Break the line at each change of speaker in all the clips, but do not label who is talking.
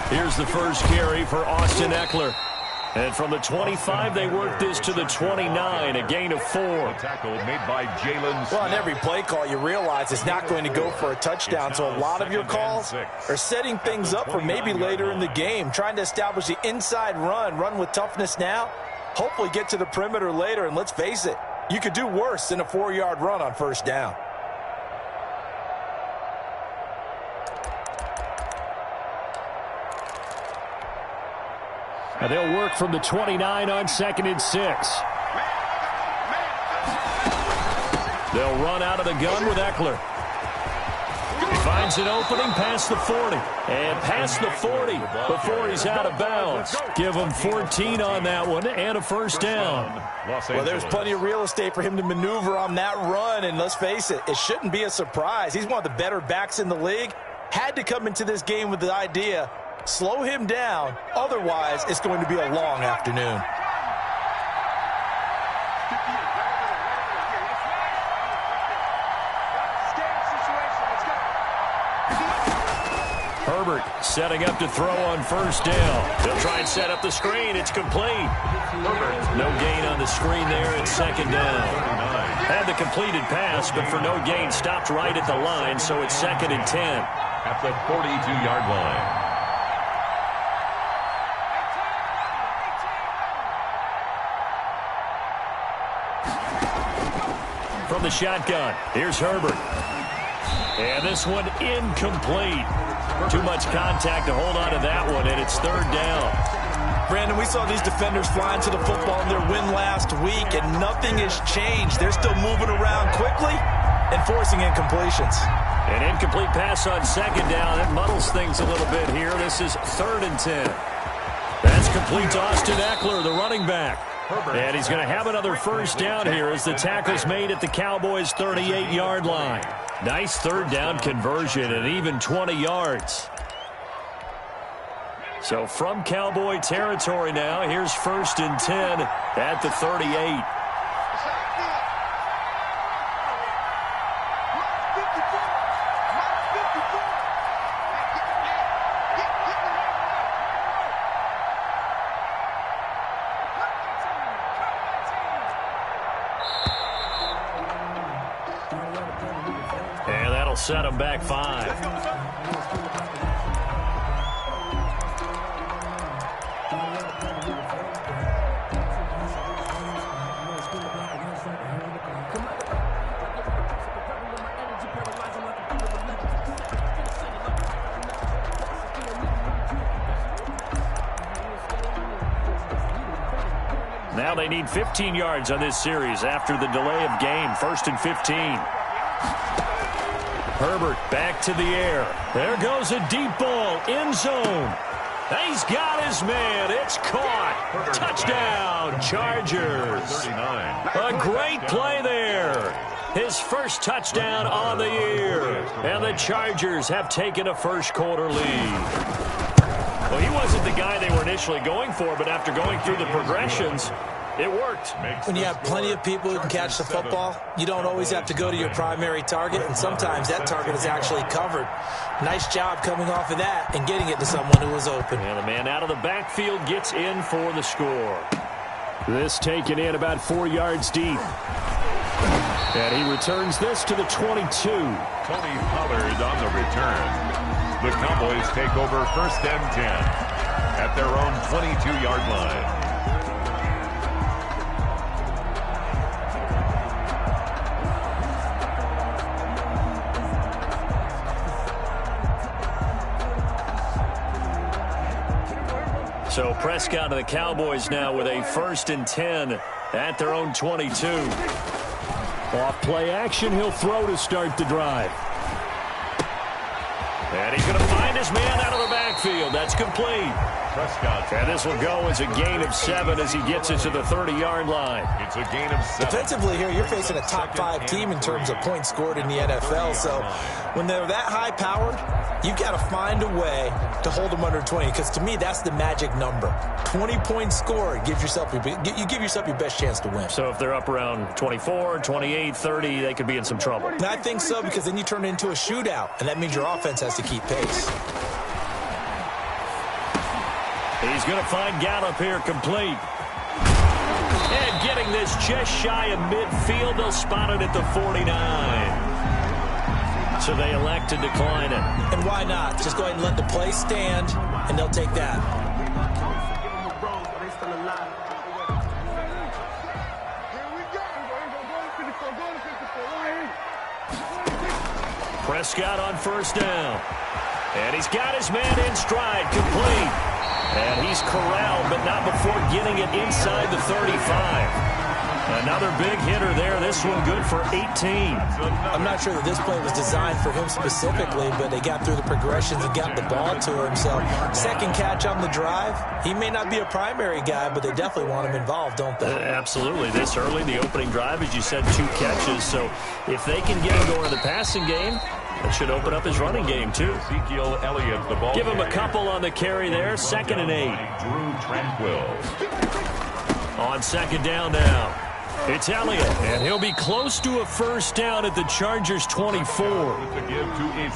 Here's the first carry for Austin Eckler. And from the 25, they work this to the 29, a gain of 4.
Tackle made by Jalen.
Well, on every play call, you realize it's not going to go for a touchdown, so a lot of your calls are setting things up for maybe later in the game, trying to establish the inside run with toughness now, hopefully get to the perimeter later, and let's face it, you could do worse than a 4-yard run on first down.
And they'll work from the 29 on 2nd and 6. They'll run out of the gun with Eckler. He finds an opening past the 40. And past the 40 before he's out of bounds. Give him 14 on that one and a first down.
Well, there's plenty of real estate for him to maneuver on that run. And let's face it, it shouldn't be a surprise. He's one of the better backs in the league. Had to come into this game with the idea, slow him down, otherwise it's going to be a long afternoon.
Herbert setting up to throw on first down. They'll try and set up the screen. It's complete. No gain on the screen there at 2nd down. Had the completed pass, but for no gain, stopped right at the line, so it's 2nd and 10.
At the 42-yard line.
From the shotgun, here's Herbert. And this one incomplete. Too much contact to hold on to that one, and it's 3rd down.
Brandon, we saw these defenders flying to the football in their win last week, and nothing has changed. They're still moving around quickly and forcing incompletions.
An incomplete pass on 2nd down. That muddles things a little bit here. This is 3rd and 10. That's complete to Austin Eckler, the running back. And he's going to have another first down here as the tackle's made at the Cowboys' 38-yard line. Nice 3rd down conversion and even 20 yards. So from Cowboy territory now, here's 1st and 10 at the 38. Set him back 5. Now they need 15 yards on this series after the delay of game. 1st and 15. Herbert back to the air. There goes a deep ball, end zone. He's got his man. It's caught. Touchdown, Chargers. A great play there. His first touchdown on the year. And the Chargers have taken a first-quarter lead. Well, he wasn't the guy they were initially going for, but after going through the progressions, it worked.
When you have plenty of people who can catch the football, you don't always have to go to your primary target, and sometimes that target is actually covered. Nice job coming off of that and getting it to someone who was open.
And the man out of the backfield gets in for the score. This taken in about 4 yards deep. And he returns this to the 22.
Tony Pollard on the return. The Cowboys take over 1st and 10 at their own 22-yard line.
So Prescott and the Cowboys now with a 1st and 10 at their own 22. Off play action, he'll throw to start the drive. And he's going to find his man out of the backfield. That's complete.
Prescott.
And this will go as a gain of 7 as he gets it to the 30-yard line.
It's a gain of 7.
Defensively here, you're facing a top 5 team in terms of points scored in the NFL. So when they're that high-powered, you've got to find a way to hold them under 20, because to me, that's the magic number. 20 points scored, you give yourself your best chance to win.
So if they're up around 24, 28, 30, they could be in some trouble.
And I think so, because then you turn it into a shootout, and that means your offense has to keep pace.
He's going to find Gallup here complete. And getting this just shy of midfield, they'll spot it at the 49. So they elect to decline it.
And why not? Just go ahead and let the play stand, and they'll take that.
Prescott on first down. And he's got his man in stride, complete. And he's corralled, but not before getting it inside the 35. Another big hitter there. This one good for 18.
I'm not sure that this play was designed for him specifically, but they got through the progressions and got the ball to him. So second catch on the drive. He may not be a primary guy, but they definitely want him involved, don't they?
Absolutely. This early, the opening drive, as you said, 2 catches. So if they can get him going in the passing game, that should open up his running game, too.
Ezekiel Elliott, the ball.
Give him a couple on the carry there. 2nd and 8.
Drew Tranquil.
On 2nd down now. It's Elliott, and he'll be close to a first down at the Chargers' 24.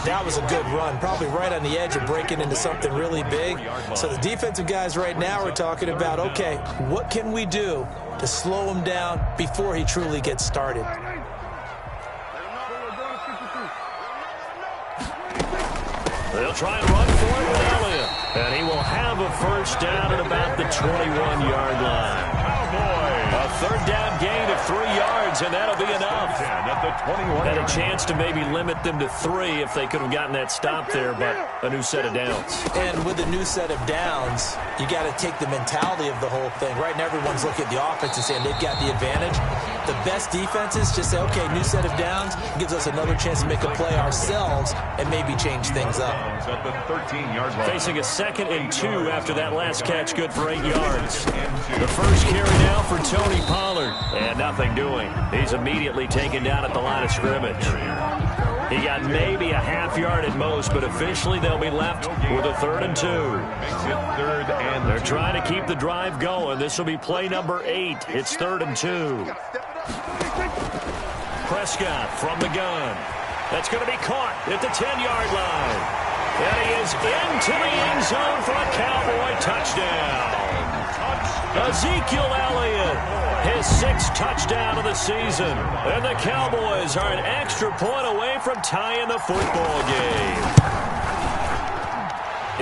That was a good run, probably right on the edge of breaking into something really big. So the defensive guys right now are talking about, okay, what can we do to slow him down before he truly gets started?
They'll try and run for it with Elliott, and he will have a first down at about the 21-yard line. A 3rd down gain of 3 yards, and that'll be enough. And a chance to maybe limit them to 3 if they could have gotten that stop there, but a new set of downs.
And with a new set of downs, you got to take the mentality of the whole thing. Right now, everyone's looking at the offense and saying they've got the advantage. The best defenses just say, okay, new set of downs gives us another chance to make a play ourselves and maybe change things up.
At the 13-yard line.
Facing a 2nd and 2 after that last catch, good for 8 yards. The first carry now for Tony Pollard, and nothing doing. He's immediately taken down at the line of scrimmage. He got maybe a half yard at most, but officially they'll be left with a 3rd and 2. They're trying to keep the drive going. This will be play number 8. It's 3rd and 2. Prescott from the gun. That's going to be caught at the 10-yard line. And he is into the end zone for a Cowboy touchdown. Ezekiel Elliott, his 6th touchdown of the season. And the Cowboys are an extra point away from tying the football game.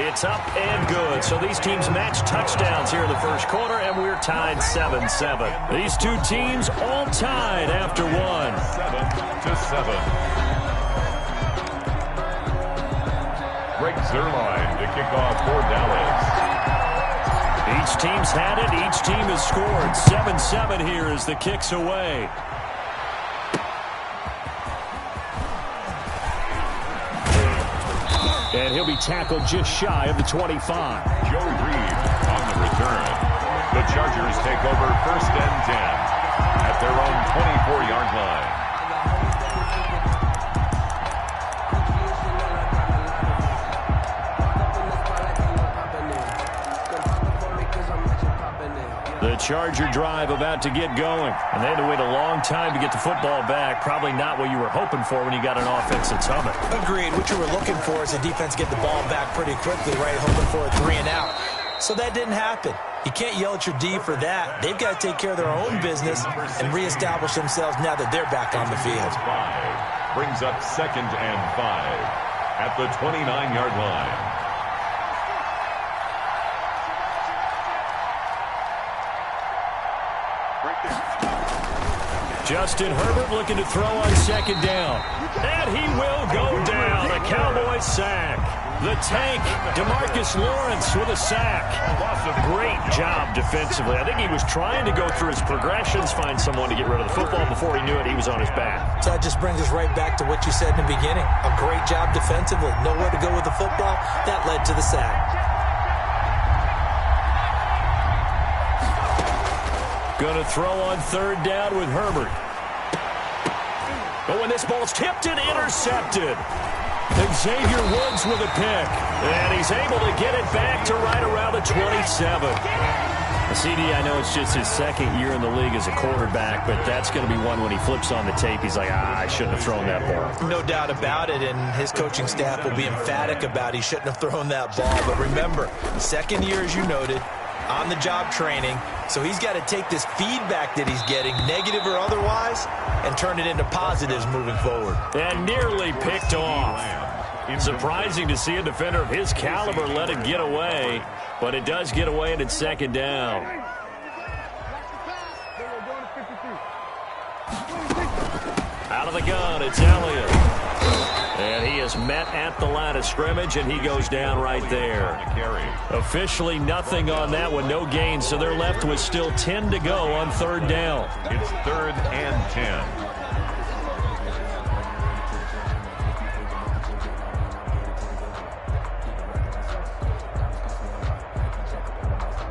It's up and good. So these teams match touchdowns here in the first quarter, and we're tied 7-7. These two teams all tied after 1.
7-7. Greg Zuerlein to kick off for Dallas.
Each team's had it. Each team has scored. 7-7 here as the kick's away. And he'll be tackled just shy of the 25.
Joe Reed on the return. The Chargers take over 1st and 10 at their own 24-yard line.
The Charger drive about to get going. And they had to wait a long time to get the football back. Probably not what you were hoping for when you got an offense that's humming.
Agreed. What you were looking for is the defense get the ball back pretty quickly, right? Hoping for a 3 and out. So that didn't happen. You can't yell at your D for that. They've got to take care of their own business and reestablish themselves now that they're back on the field.
5 brings up 2nd and 5 at the 29-yard line.
Justin Herbert looking to throw on 2nd down. And he will go down. A Cowboys sack. The tank, DeMarcus Lawrence with a sack. Great job defensively. I think he was trying to go through his progressions, find someone to get rid of the football. Before he knew it, he was on his back.
So that just brings us right back to what you said in the beginning. A great job defensively. Nowhere to go with the football. That led to the sack.
Going to throw on 3rd down with Herbert. But when this ball's tipped and intercepted. Xavier Woods with a pick. And he's able to get it back to right around the 27. CD, I know it's just his second year in the league as a quarterback, but that's going to be one when he flips on the tape, he's like, I shouldn't have thrown that ball.
No doubt about it, and his coaching staff will be emphatic about he shouldn't have thrown that ball. But remember, second year, as you noted, on-the-job training, so he's got to take this feedback that he's getting, negative or otherwise, and turn it into positives moving forward.
And nearly picked off. Surprising to see a defender of his caliber let it get away, but it does get away, and it's second down. Out of the gun, it's Elliott. And he is met at the line of scrimmage, and he goes down right there. Officially nothing on that one, no gain, so they're left with still 10 to go on third down.
It's 3rd and 10.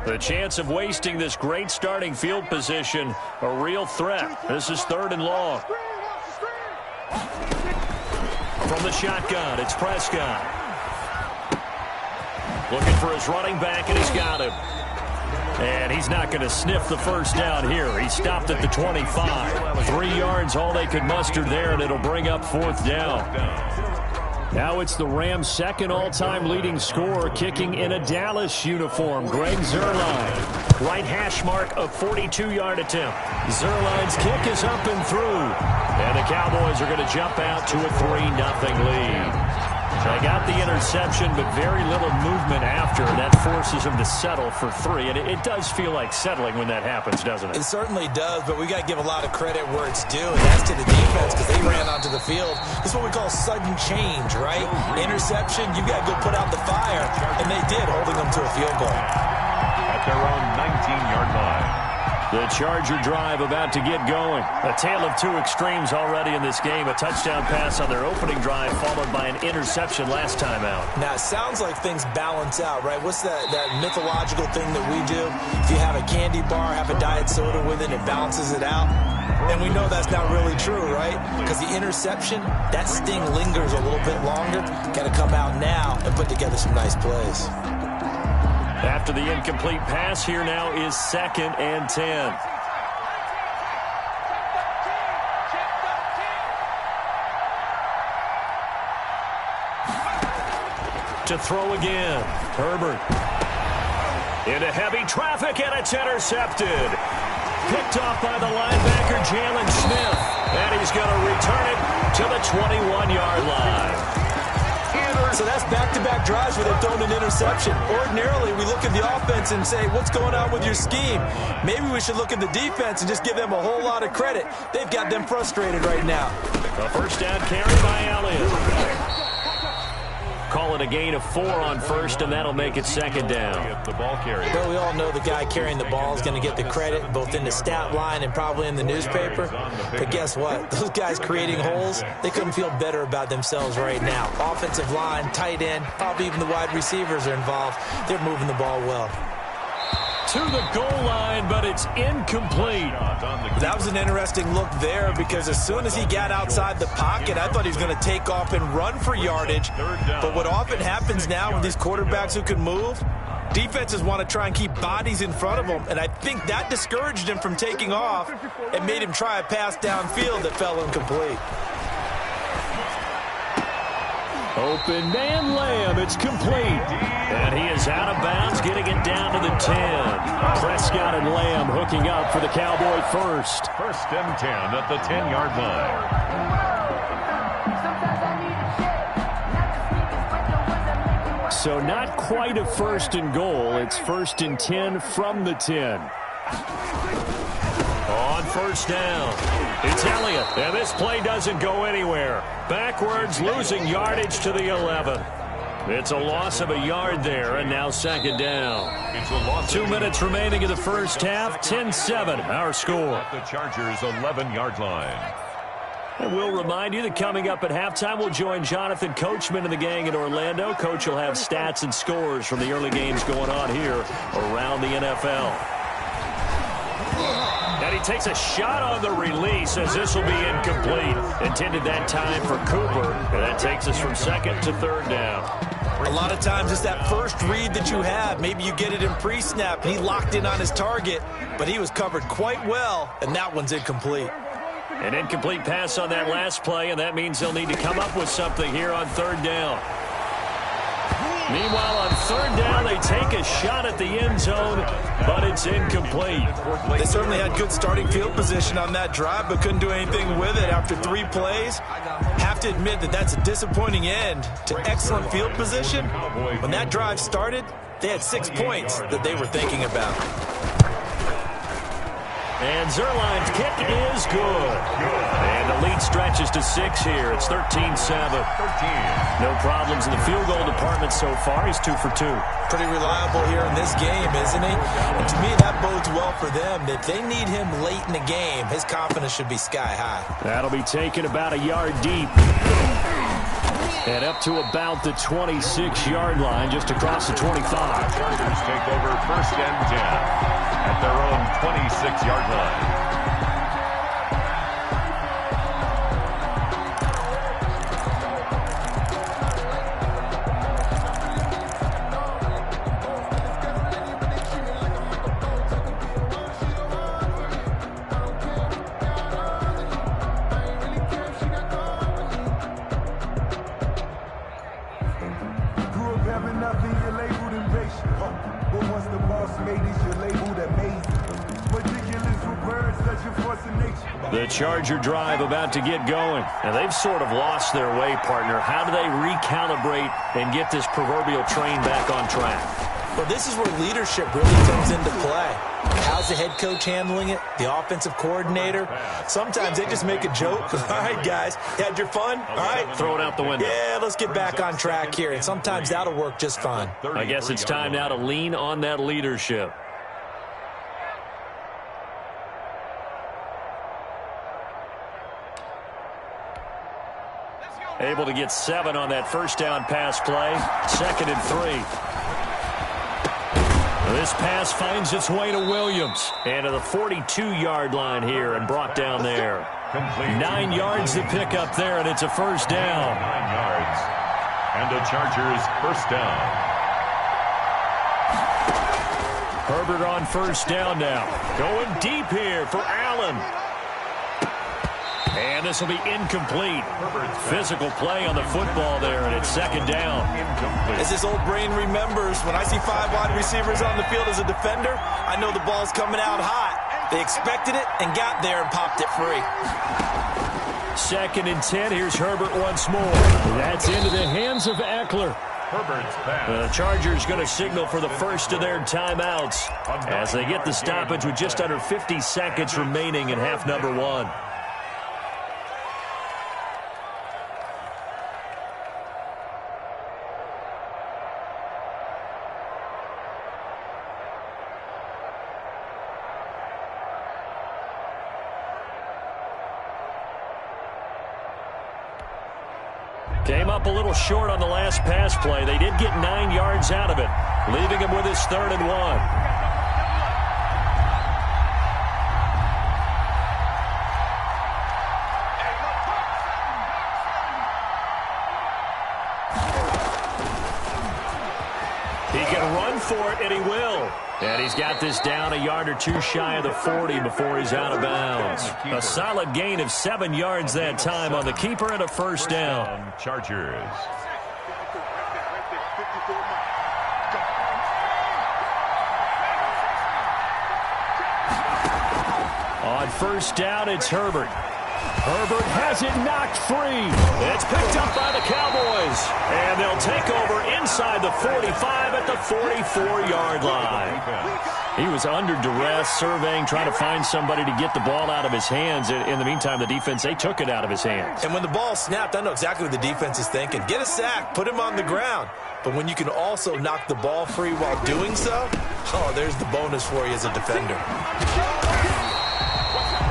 The chance of wasting this great starting field position, a real threat. This is 3rd and long. From the shotgun, it's Prescott. Looking for his running back, and he's got him. And he's not going to sniff the first down here. He stopped at the 25. 3 yards, all they could muster there, and it'll bring up 4th down. Now it's the Rams' second all-time leading scorer kicking in a Dallas uniform, Greg Zuerlein. Right hash mark, a 42-yard attempt. Zuerlein's kick is up and through. And the Cowboys are going to jump out to a 3-0 lead. They got the interception, but very little movement after. That forces them to settle for 3. And it does feel like settling when that happens, doesn't it?
It certainly does, but we got to give a lot of credit where it's due, and that's to the defense because they ran onto the field. This is what we call sudden change, right? Interception, you got to go put out the fire, and they did, holding them to a field goal.
At their own 19-yard line.
The Charger drive about to get going. A tale of 2 extremes already in this game. A touchdown pass on their opening drive followed by an interception last time out.
Now, it sounds like things balance out, right? What's that mythological thing that we do? If you have a candy bar, have a diet soda with it, it balances it out. And we know that's not really true, right? Because the interception, that sting lingers a little bit longer. Got to come out now and put together some nice plays.
After the incomplete pass, here now is 2nd and 10. To throw again, Herbert. Into heavy traffic, and it's intercepted. Picked off by the linebacker, Jalen Smith. And he's going to return it to the 21-yard line. So that's back-to-back drives where they've thrown an interception. Ordinarily, we look at the offense and say, what's going on with your scheme? Maybe we should look at the defense and just give them a whole lot of credit. They've got them frustrated right now. A first down carry by Elliott. Call it a gain of 4 on first, and that'll make it 2nd down.
The ball carrier.
Well, we all know the guy carrying the ball is going to get the credit, both in the stat line and probably in the newspaper. But guess what? Those guys creating holes, they couldn't feel better about themselves right now. Offensive line, tight end, probably even the wide receivers are involved. They're moving the ball well.
To the goal line, but it's incomplete.
That was an interesting look there because as soon as he got outside the pocket, I thought he was going to take off and run for yardage. But what often happens now with these quarterbacks who can move, defenses want to try and keep bodies in front of them, and I think that discouraged him from taking off and made him try a pass downfield that fell incomplete.
Open man Lamb, it's complete. And he is out of bounds, getting it down to the 10. Prescott and Lamb hooking up for the Cowboy first.
1st and 10 at the 10-yard line.
So not quite a 1st and goal. It's 1st and 10 from the 10. On first down, it's Elliott, and this play doesn't go anywhere. Backwards, losing yardage to the 11. It's a loss of a yard there, and now 2nd down.
It's a loss.
2 minutes remaining in the first half, 10-7, our score.
At the Chargers' 11-yard line.
And we'll remind you that coming up at halftime, we'll join Jonathan Coachman and the gang in Orlando. Coach will have stats and scores from the early games going on here around the NFL. And he takes a shot on the release as this will be incomplete. Intended that time for Cooper. And that takes us from 2nd to 3rd down.
A lot of times it's that first read that you have. Maybe you get it in pre-snap. He locked in on his target, but he was covered quite well, and that one's incomplete.
An incomplete pass on that last play, and that means they'll need to come up with something here on third down. Meanwhile, on third down, they take a shot at the end zone, but it's incomplete.
They certainly had good starting field position on that drive, but couldn't do anything with it after 3 plays. Have to admit that that's a disappointing end to excellent field position. When that drive started, they had 6 points that they were thinking about.
And Zerline's kick is good. And the lead stretches to 6 here. It's 13-7. No problems in the field goal department so far. He's 2 for 2.
Pretty reliable here in this game, isn't he? And to me, that bodes well for them. If they need him late in the game, his confidence should be sky high.
That'll be taken about a yard deep. And up to about the 26-yard line, just across the 25.
Chargers take over first and 10 at their own 26-yard line.
The Charger drive about to get going. And they've sort of lost their way, partner. How do they recalibrate and get this proverbial train back on track?
Well, this is where leadership really comes into play. How's the head coach handling it? The offensive coordinator? Sometimes they just make a joke. All right, guys, you had your fun? All right.
Throw it out the window.
Yeah, let's get back on track here. And sometimes that'll work just fine.
I guess it's time now to lean on that leadership. Able to get 7 on that first down pass play. 2nd and 3. This pass finds its way to Williams. And to the 42-yard line here and brought down there. 9 yards to pick up there, and it's a first down.
9 yards. And the Chargers first down.
Herbert on first down now. Going deep here for Allen. And this will be incomplete. Physical play on the football there, and it's 2nd down.
As this old brain remembers, when I see 5 wide receivers on the field as a defender, I know the ball's coming out hot. They expected it and got there and popped it free.
2nd and 10. Here's Herbert once more. That's into the hands of Eckler.
Herbert's pass.
The Chargers going to signal for the first of their timeouts as they get the stoppage with just under 50 seconds remaining in half number 1. Came up a little short on the last pass play. They did get 9 yards out of it, leaving him with his 3rd and 1. He can run for it, and he will. And he's got this down a yard or 2 shy of the 40 before he's out of bounds. A solid gain of 7 yards that time on the keeper and a first down.
Chargers.
On first down, it's Herbert. Herbert has it knocked free. It's picked up by the Cowboys. And they'll take over inside the 45 at the 44-yard line. He was under duress, surveying, trying to find somebody to get the ball out of his hands. In the meantime, the defense, they took it out of his hands.
And when the ball snapped, I know exactly what the defense is thinking. Get a sack, put him on the ground. But when you can also knock the ball free while doing so, oh, there's the bonus for you as a defender.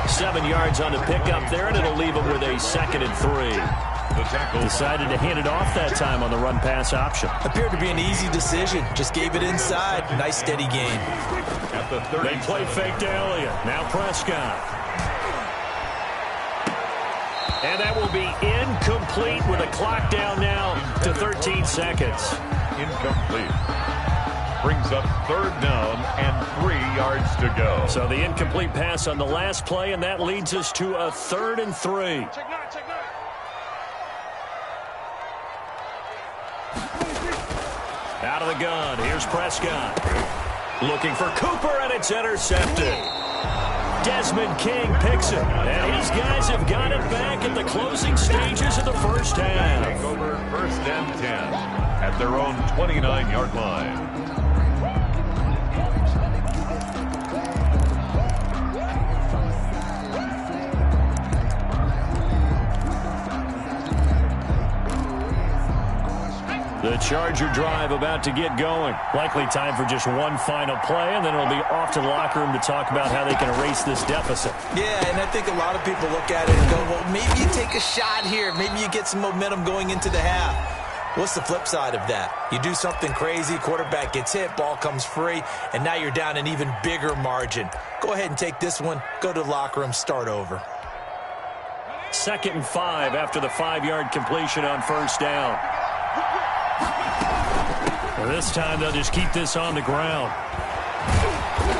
7 yards on the pickup there, and it'll leave him with a 2nd and 3. Decided to hand it off that time on the run-pass option.
Appeared to be an easy decision. Just gave it inside. Nice, steady gain.
They play fake to Elliott. Now Prescott. And that will be incomplete with a clock down now to 13 seconds.
Incomplete. Brings up 3rd down and 3 yards to go.
So the incomplete pass on the last play, and that leads us to a 3rd and 3. Out of the gun, here's Prescott. Looking for Cooper, and it's intercepted. Desmond King picks it, and these guys have got it back at the closing stages of the first half.
Take over 1st and 10 at their own 29-yard line.
The Charger drive about to get going. Likely time for just one final play, and then it'll be off to the locker room to talk about how they can erase this deficit.
Yeah, and I think a lot of people look at it and go, well, maybe you take a shot here. Maybe you get some momentum going into the half. What's the flip side of that? You do something crazy, quarterback gets hit, ball comes free, and now you're down an even bigger margin. Go ahead and take this one, go to the locker room, start over.
2nd and 5 after the 5-yard completion on 1st down. This time they'll just keep this on the ground.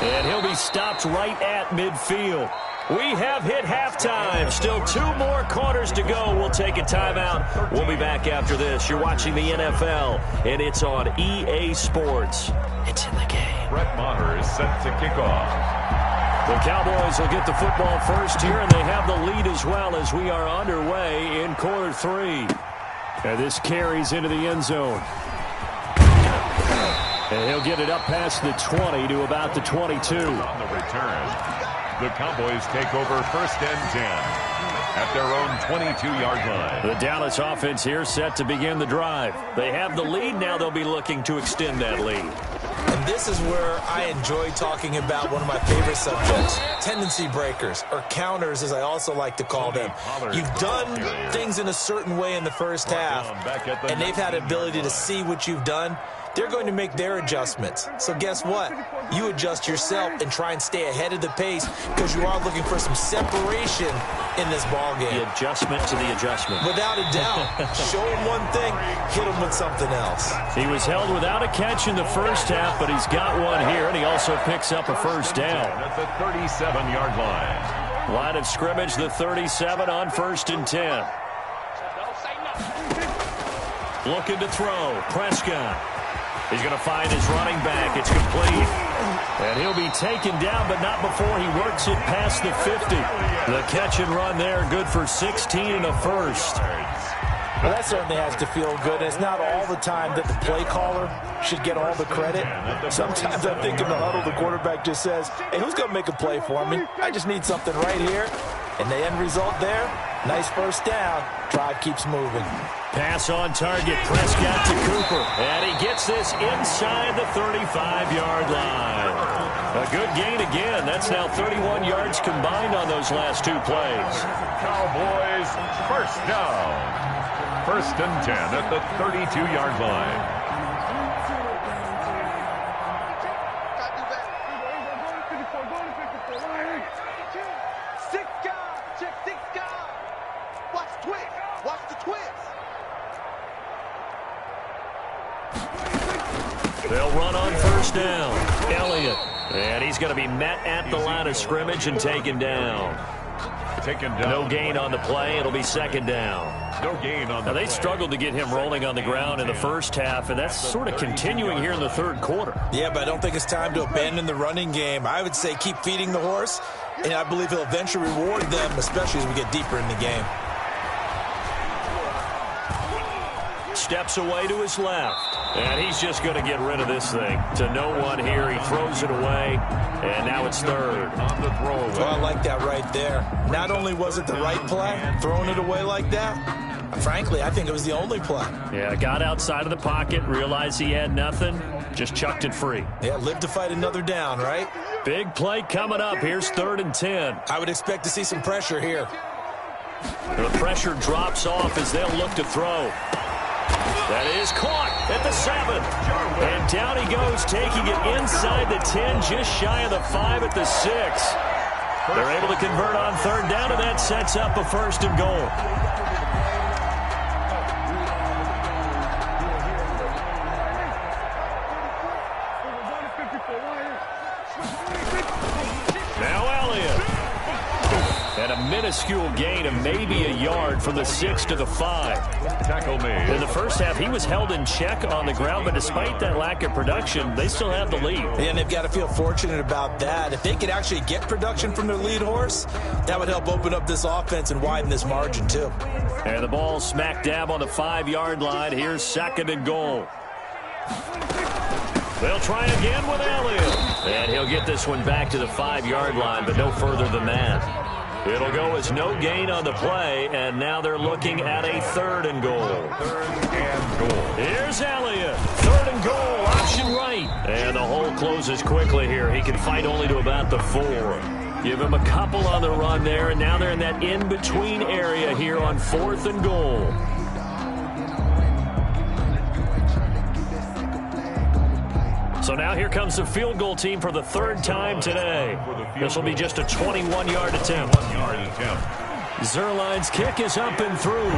And he'll be stopped right at midfield. We have hit halftime. Still 2 more quarters to go. We'll take a timeout. We'll be back after this. You're watching the NFL, and it's on EA Sports. It's in the game.
Brett Maher is set to kick off.
The Cowboys will get the football first here, and they have the lead as well as we are underway in quarter 3. And this carries into the end zone. And he'll get it up past the 20 to about the 22.
On the return, the Cowboys take over 1st and 10 at their own 22-yard line.
The Dallas offense here set to begin the drive. They have the lead. Now they'll be looking to extend that lead.
And this is where I enjoy talking about one of my favorite subjects, tendency breakers, or counters as I also like to call them. You've done things in a certain way in the first half, and they've had the ability to see what you've done. They're going to make their adjustments. So guess what? You adjust yourself and try and stay ahead of the pace because you are looking for some separation in this ball game.
The adjustment to the adjustment.
Without a doubt. Show him one thing, hit him with something else.
He was held without a catch in the first half, but he's got one here, and he also picks up a 1st down.
At the 37-yard line.
Line of scrimmage, the 37 on 1st and 10. Looking to throw. Prescott. He's going to find his running back. It's complete. And he'll be taken down, but not before he works it past the 50. The catch and run there, good for 16 and a 1st.
Well, that certainly has to feel good. It's not all the time that the play caller should get all the credit. Sometimes I think in the huddle, the quarterback just says, hey, who's going to make a play for me? I just need something right here. And the end result there, nice 1st down. Drive keeps moving.
Pass on target, Prescott to Cooper. And he gets this inside the 35-yard line. A good gain again. That's now 31 yards combined on those last 2 plays.
Cowboys 1st down. 1st and 10 at the 32-yard line.
They'll run on 1st down. Elliott. And he's going to be met at the line of scrimmage and taken down. No gain on the play. It'll be 2nd down.
No gain on the
Now, they struggled to get him rolling on the ground in the first half, and that's sort of continuing here in the 3rd quarter.
Yeah, but I don't think it's time to abandon the running game. I would say keep feeding the horse, and I believe he'll eventually reward them, especially as we get deeper in the game.
Steps away to his left. And he's just going to get rid of this thing. To no one here. He throws it away. And now it's 3rd.
On the throw.
Well, I like that right there. Not only was it the right play, throwing it away like that, frankly, I think it was the only play.
Yeah, got outside of the pocket, realized he had nothing, just chucked it free.
Yeah, live to fight another down, right?
Big play coming up. Here's 3rd and 10.
I would expect to see some pressure here.
The pressure drops off as they'll look to throw. That is caught at the 7. And down he goes, taking it inside the 10, just shy of the 5 at the 6. They're able to convert on third down, and that sets up a 1st and goal. Now Elliott. And a minuscule gain of maybe a yard from the 6 to the 5.
Tackle made.
In the first half, he was held in check on the ground, but despite that lack of production, they still have the lead.
And they've got to feel fortunate about that. If they could actually get production from their lead horse, that would help open up this offense and widen this margin too.
And the ball smack dab on the 5-yard line. Here's 2nd and goal. They'll try again with Elliott. And he'll get this one back to the 5-yard line, but no further than that. It'll go as no gain on the play, and now they're looking at a 3rd and goal.
3rd and goal.
Here's Elliott. 3rd and goal, option right. And the hole closes quickly here. He can fight only to about the 4. Give him a couple on the run there, and now they're in that in-between area here on 4th and goal. So now here comes the field goal team for the 3rd time today. This will be just a 21-yard attempt. Zerline's kick is up and through.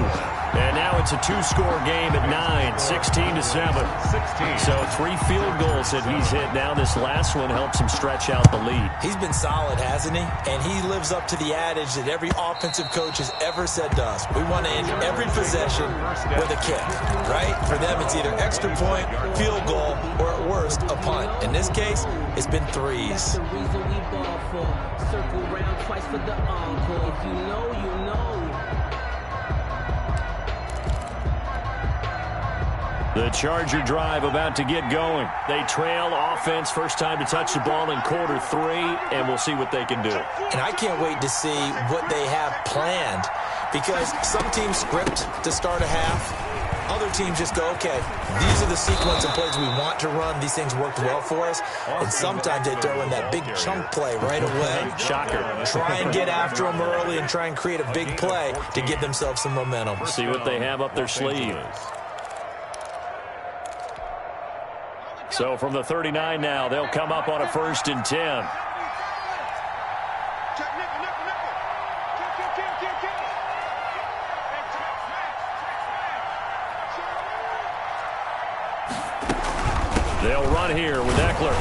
And now it's a 2-score game at 9, 16-7. So 3 field goals that he's hit. Now this last one helps him stretch out the lead.
He's been solid, hasn't he? And he lives up to the adage that every offensive coach has ever said to us. We want to end every possession with a kick, right? For them, it's either extra point, field goal, or at worst, a punt. In this case, it's been 3s. Circle round twice for the encore. If you know, you know.
The Charger drive about to get going. They trail offense, first time to touch the ball in quarter 3, and we'll see what they can do.
And I can't wait to see what they have planned, because some teams script to start a half. Other teams just go, okay, these are the sequence of plays we want to run. These things worked well for us. And sometimes they throw in that big chunk play right away.
Shocker.
Try and get after them early and try and create a big play to give themselves some momentum.
See what they have up their sleeve. So from the 39 now, they'll come up on a 1st and 10. They'll run here with Eckler.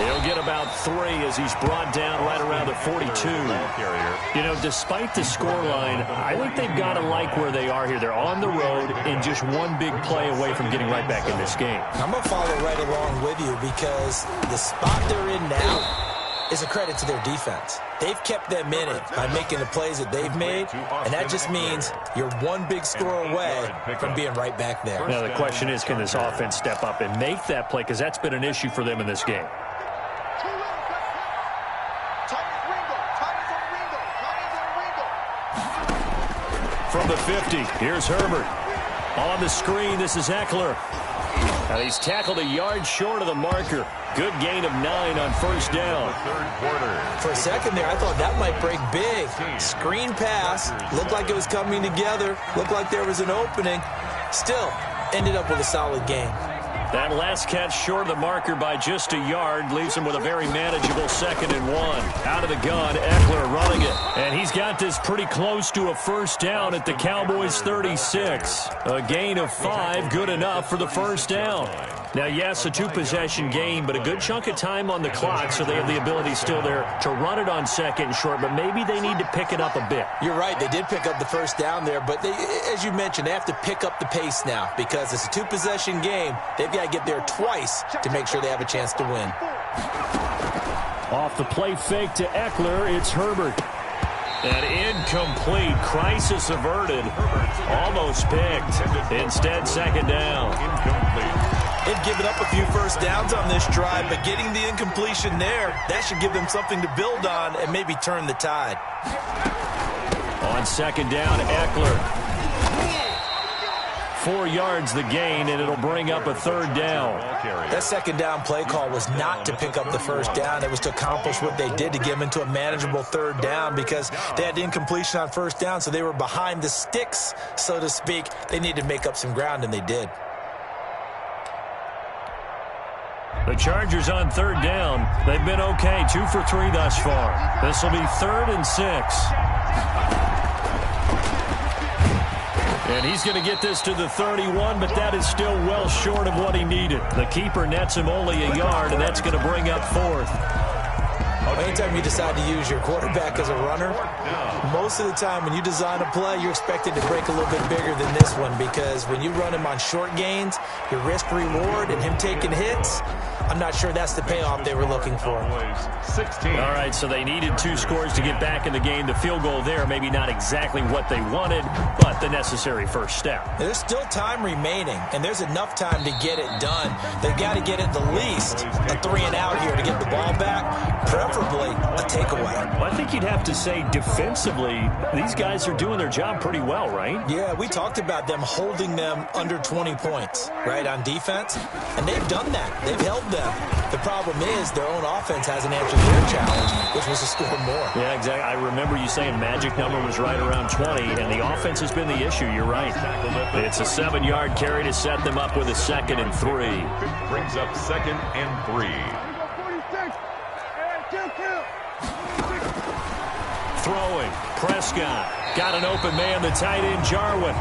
He'll get about 3 as he's brought down right around the 42. You know, despite the scoreline, I think they've got to like where they are here. They're on the road and just one big play away from getting right back in this game.
I'm going to follow right along with you, because the spot they're in now is a credit to their defense. They've kept them in it by making the plays that they've made, and that just means you're one big score away from being right back there.
Now, the question is, can this offense step up and make that play? Because that's been an issue for them in this game. From the 50, here's Herbert. On the screen, this is Eckler. And he's tackled a yard short of the marker. Good gain of 9 on 1st down.
For a second there, I thought that might break big. Screen pass. Looked like it was coming together. Looked like there was an opening. Still, ended up with a solid game.
That last catch short of the marker by just a yard leaves him with a very manageable 2nd and 1. Out of the gun, Eckler running it. And he's got this pretty close to a 1st down at the Cowboys' 36. A gain of 5, good enough for the 1st down. Now, yes, a 2-possession game, but a good chunk of time on the clock, so they have the ability still there to run it on 2nd and short, but maybe they need to pick it up a bit.
You're right. They did pick up the 1st down there, but they, as you mentioned, they have to pick up the pace now, because it's a 2-possession game. They've got to get there twice to make sure they have a chance to win.
Off the play fake to Eckler, it's Herbert. And incomplete. Crisis averted. Almost picked. Instead, 2nd down.
Incomplete.
They've given up a few 1st downs on this drive, but getting the incompletion there, that should give them something to build on and maybe turn the tide.
On 2nd down, Eckler. 4 yards the gain, and it'll bring up a 3rd down.
That 2nd down play call was not to pick up the 1st down. It was to accomplish what they did, to get them into a manageable 3rd down, because they had incompletion on 1st down, so they were behind the sticks, so to speak. They needed to make up some ground, and they did.
The Chargers on third down. They've been okay, 2 for 3 thus far. This will be 3rd and 6. And he's going to get this to the 31, but that is still well short of what he needed. The keeper nets him only a yard, and that's going to bring up 4th.
Anytime you decide to use your quarterback as a runner, most of the time when you design a play, you're expected to break a little bit bigger than this one, because when you run him on short gains, your risk-reward and him taking hits, I'm not sure that's the payoff they were looking for.
16.
All right, so they needed 2 scores to get back in the game. The field goal there, maybe not exactly what they wanted, but the necessary first step.
There's still time remaining, and there's enough time to get it done. They've got to get at the least a 3-and-out here to get the ball back, preferably a takeaway.
Well, I think you'd have to say defensively, these guys are doing their job pretty well, right?
Yeah, we talked about them holding them under 20 points, right, on defense, and they've done that. They've held them. The problem is their own offense hasn't answered their challenge, which was to score more.
Yeah, exactly. I remember you saying magic number was right around 20, and the offense has been the issue. You're right. It's a 7-yard carry to set them up with a 2nd and 3.
Brings up 2nd and 3.
Throwing. Prescott. Got an open man, the tight end, Jarwin.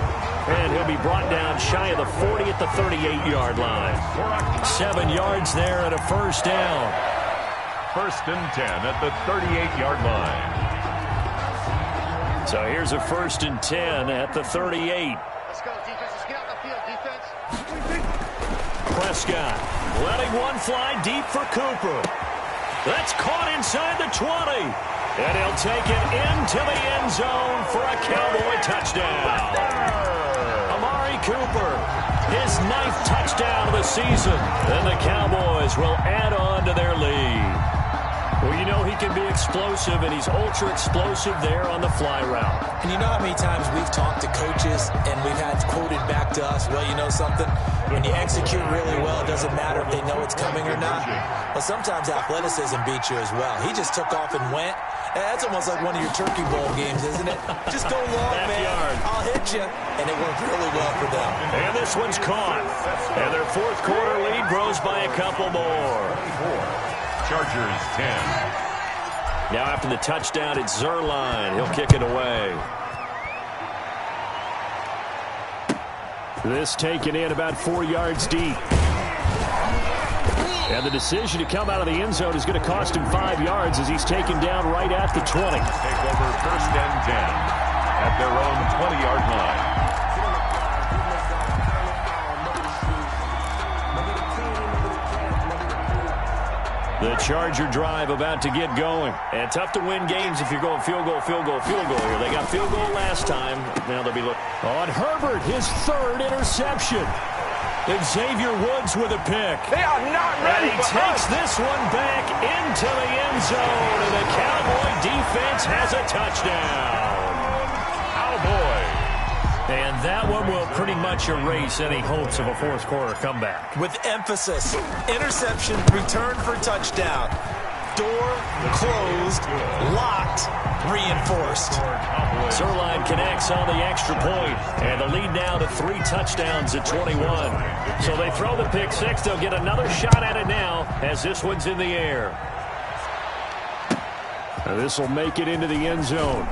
And he'll be brought down shy of the 40 at the 38-yard line. 7 yards there and a first down.
1st and 10 at the 38-yard line.
So here's a 1st and 10 at the 38.
Let's go, defense. Let's get out the field, defense.
Prescott letting one fly deep for Cooper. That's caught inside the 20. And he'll take it into the end zone for a Cowboy touchdown. Amari Cooper, his 9th touchdown of the season. And the Cowboys will add on to their lead. Well, you know he can be explosive, and he's ultra-explosive there on the fly route.
And you know how many times we've talked to coaches and we've had quoted back to us, well, you know something? When you execute really well, it doesn't matter if they know it's coming or not. But sometimes athleticism beats you as well. He just took off and went. That's almost like one of your Turkey Bowl games, isn't it? Just go long, man. I'll hit you. And it worked really well for them.
And this one's caught. And their 4th quarter lead grows by a couple more.
Chargers 10.
Now after the touchdown, it's Zerline. He'll kick it away. This taken in about 4 yards deep. And the decision to come out of the end zone is going to cost him 5 yards as he's taken down right at the 20.
Take over 1st and 10 at their own 20-yard line.
The Charger drive about to get going. And tough to win games if you're going field goal, field goal, field goal here. They got field goal last time. Now they'll be looking. On Herbert, his 3rd interception. Xavier Woods with a pick.
They are not ready.
And he takes this one back into the end zone. And the Cowboy defense has a touchdown.
Cowboys.
And that one will pretty much erase any hopes of a 4th quarter comeback.
With emphasis, interception, return for touchdown. Door closed, locked, reinforced.
Zerline connects on the extra point, and the lead now to 3 touchdowns at 21. So they throw the pick 6. They'll get another shot at it now as this one's in the air. This will make it into the end zone.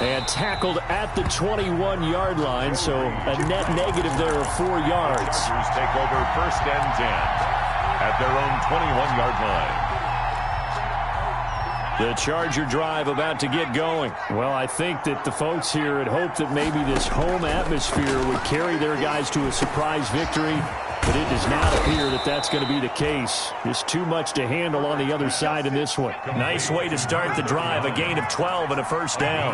And tackled at the 21-yard line, so a net negative there of 4 yards.
Chargers take over 1st and 10 at their own 21-yard line.
The Charger drive about to get going. Well, I think that the folks here had hoped that maybe this home atmosphere would carry their guys to a surprise victory, but it does not appear that that's going to be the case. Just too much to handle on the other side in this one. Nice way to start the drive, a gain of 12 and a first down.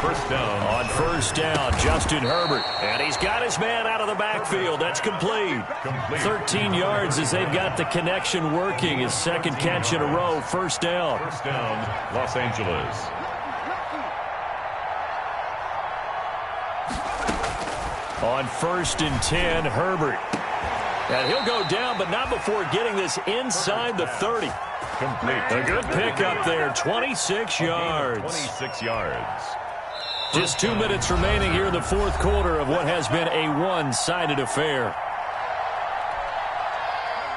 1st down.
On 1st down, Justin Herbert. And he's got his man out of the backfield. That's complete. 13 yards as they've got the connection working. His 2nd catch in a row, 1st down.
1st down, Los Angeles.
On 1st and 10, Herbert. And he'll go down, but not before getting this inside the 30.
Complete.
A good pickup there, 26 yards.
26 yards.
Just 2 minutes remaining here in the 4th quarter of what has been a one-sided affair.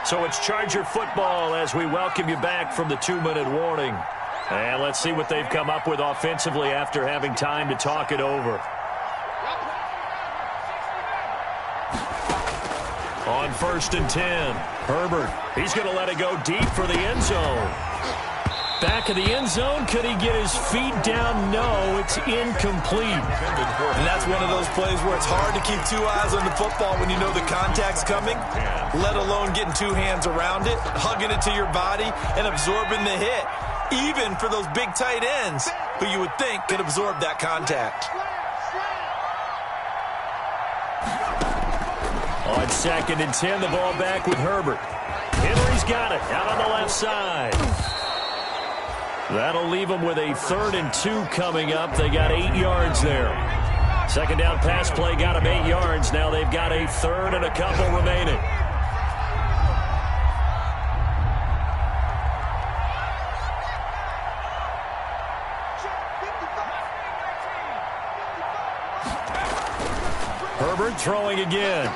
So it's Charger football as we welcome you back from the 2-minute warning. And let's see what they've come up with offensively after having time to talk it over. On 1st and 10, Herbert. He's going to let it go deep for the end zone. Back of the end zone. Could he get his feet down? No, it's incomplete.
And that's one of those plays where it's hard to keep two eyes on the football when you know the contact's coming, let alone getting two hands around it, hugging it to your body, and absorbing the hit, even for those big tight ends who you would think could absorb that contact.
On 2nd and 10, the ball back with Herbert. Henry's got it out on the left side. That'll leave them with a 3rd and 2 coming up. They got 8 yards there. Second down pass play got them 8 yards. Now they've got a 3rd and a couple remaining. Herbert throwing again.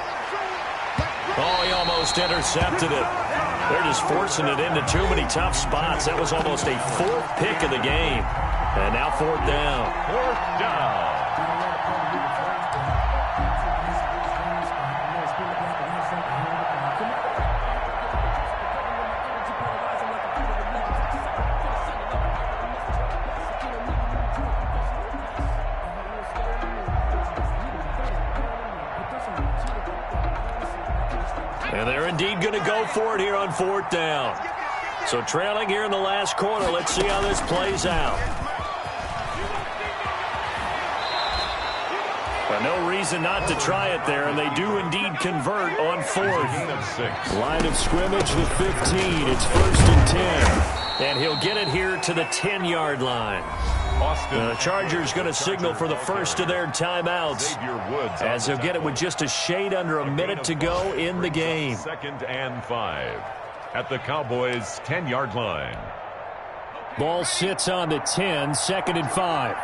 Oh, he almost intercepted it. They're just forcing it into too many tough spots. That was almost a 4th pick of the game. And now 4th down.
4th down.
And they're indeed going to go for it here on 4th down. So trailing here in the last quarter. Let's see how this plays out. But no reason not to try it there, and they do indeed convert on 4th. Line of scrimmage, the 15. It's 1st and 10. And he'll get it here to the 10-yard line. The Chargers going to signal for the first of their timeouts as they'll get it with just a shade under a minute to go in the game.
2nd and 5 at the Cowboys' 10-yard line.
Ball sits on the 10, 2nd and 5.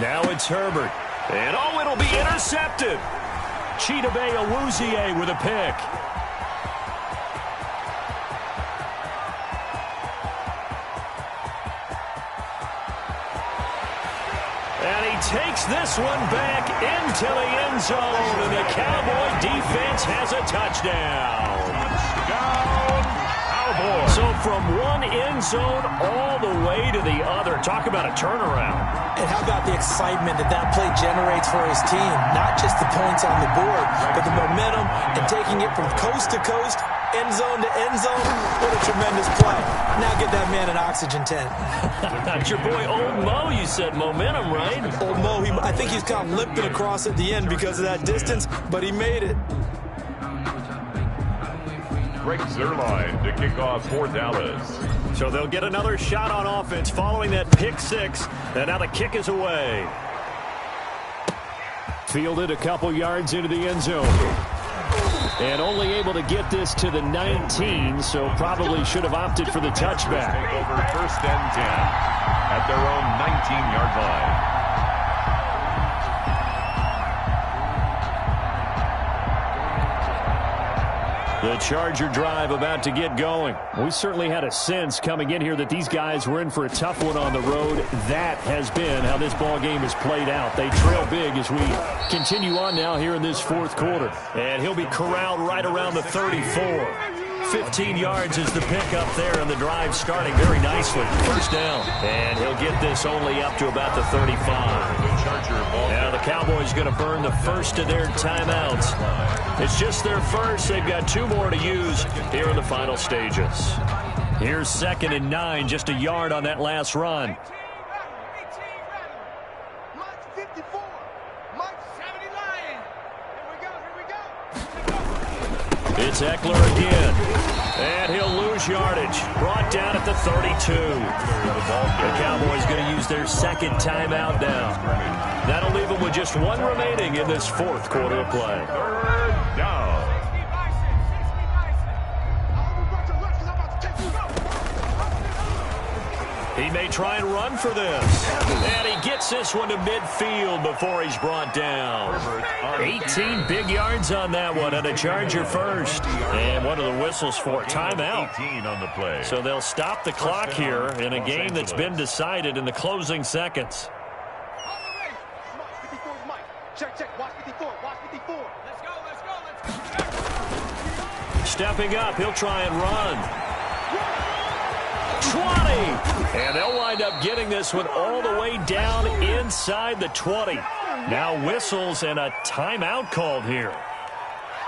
Now it's Herbert. And oh, it'll be intercepted. Chidobe Awuzie with a pick. And he takes this one back into the end zone, and the Cowboy defense has a touchdown.
Touchdown, Cowboys.
So from one end zone all the way to the other. Talk about a turnaround.
And how about the excitement that play generates for his team? Not just the points on the board, but the momentum and taking it from coast to coast, end zone to end zone. What a tremendous play. Now get that man an oxygen tent.
That's your boy Old Mo. You said momentum, right?
Old Mo, I think he's kind of limping across at the end because of that distance, but he made it.
Greg Zuerlein to kick off for Dallas.
So they'll get another shot on offense following that pick 6. And now the kick is away. Fielded a couple yards into the end zone. And only able to get this to the 19, so probably should have opted for the touchback.
Take over 1st and 10 at their own 19-yard line.
The Charger drive about to get going. We certainly had a sense coming in here that these guys were in for a tough one on the road. That has been how this ball game has played out. They trail big as we continue on now here in this 4th quarter. And he'll be corralled right around the 34. 15 yards is the pickup there, and the drive starting very nicely. 1st down. And he'll get this only up to about the 35. Now the Cowboys going to burn the first of their timeouts. It's just their first. They've got 2 more to use here in the final stages. Here's 2nd and 9, just a yard on that last run. It's Eckler again. And he'll lose yardage. Brought down at the 32. The Cowboys going to use their 2nd timeout now. That'll leave them with just 1 remaining in this 4th quarter of play.
3rd down.
He He may try and run for this. And he gets this one to midfield before he's brought down. 18 big yards on that one, and a Charger first. And what are the whistles for? Timeout.
18 on the play.
So they'll stop the clock here in a game that's been decided in the closing seconds.
Check. Watch 54. Watch 54. Let's go.
Stepping up, he'll try and run. 20! And they'll wind up getting this one all the way down inside the 20. Now whistles and a timeout called here.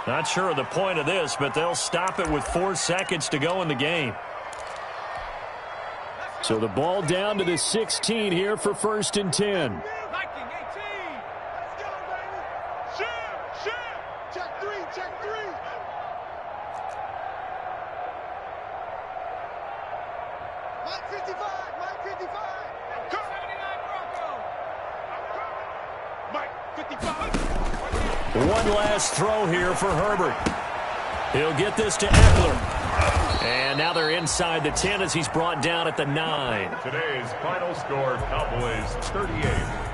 Not sure of the point of this, but they'll stop it with 4 seconds to go in the game. So the ball down to the 16 here for 1st and 10.
Check three. Mike 55. 79 Bronco. Mike 55.
One last throw here for Herbert. He'll get this to Eckler. And now they're inside the 10 as he's brought down at the 9.
Today's final score, Cowboys 38.